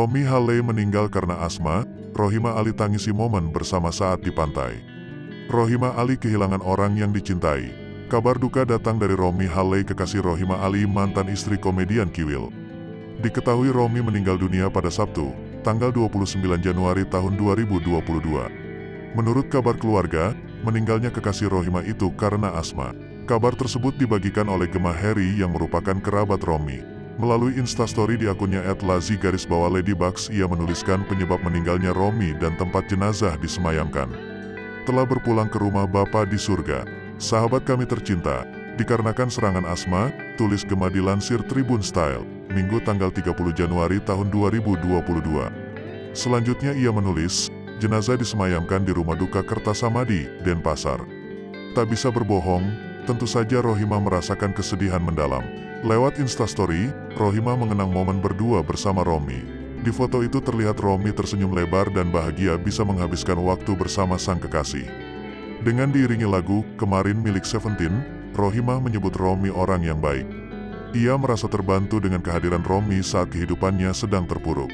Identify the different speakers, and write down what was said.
Speaker 1: Romy Halley meninggal karena asma. Rohima Ali tangisi momen bersama saat di pantai. Rohima Ali kehilangan orang yang dicintai. Kabar duka datang dari Romy Halley, kekasih Rohima Ali, mantan istri komedian Kiwil. Diketahui Romy meninggal dunia pada Sabtu, tanggal 29 Januari tahun 2022. Menurut kabar keluarga, meninggalnya kekasih Rohima itu karena asma. Kabar tersebut dibagikan oleh Gemma Harry yang merupakan kerabat Romy. Melalui instastory di akunnya @lazy_ladybugs, ia menuliskan penyebab meninggalnya Romy dan tempat jenazah disemayamkan. Telah berpulang ke rumah Bapa di surga. Sahabat kami tercinta, dikarenakan serangan asma, tulis Gemma dilansir Tribun Style, Minggu tanggal 30 Januari tahun 2022. Selanjutnya ia menulis, jenazah disemayamkan di rumah duka Kertasamadi, Denpasar. Tak bisa berbohong, tentu saja Rohima merasakan kesedihan mendalam. Lewat instastory, Rohima mengenang momen berdua bersama Romy. Di foto itu terlihat Romy tersenyum lebar dan bahagia bisa menghabiskan waktu bersama sang kekasih. Dengan diiringi lagu Kemarin milik Seventeen, Rohima menyebut Romy orang yang baik. Ia merasa terbantu dengan kehadiran Romy saat kehidupannya sedang terpuruk.